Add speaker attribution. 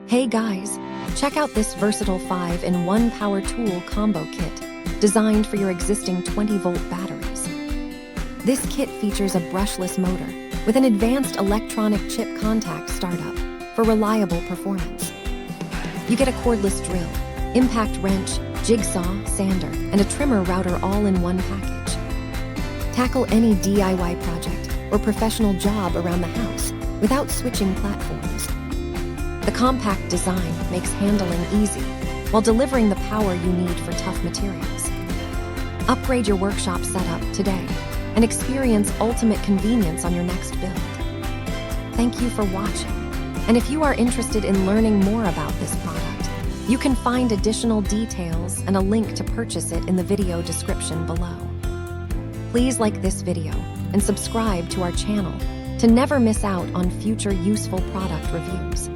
Speaker 1: Hey guys, check out this versatile 5-in-1 power tool combo kit designed for your existing 20-volt batteries. This kit features a brushless motor with an advanced electronic chip contact startup for reliable performance. You get a cordless drill, impact wrench, jigsaw, sander, and a trimmer router all in one package. Tackle any DIY project or professional job around the house without switching platforms. The compact design makes handling easy while delivering the power you need for tough materials. Upgrade your workshop setup today and experience ultimate convenience on your next build. Thank you for watching, and if you are interested in learning more about this product, you can find additional details and a link to purchase it in the video description below. Please like this video and subscribe to our channel to never miss out on future useful product reviews.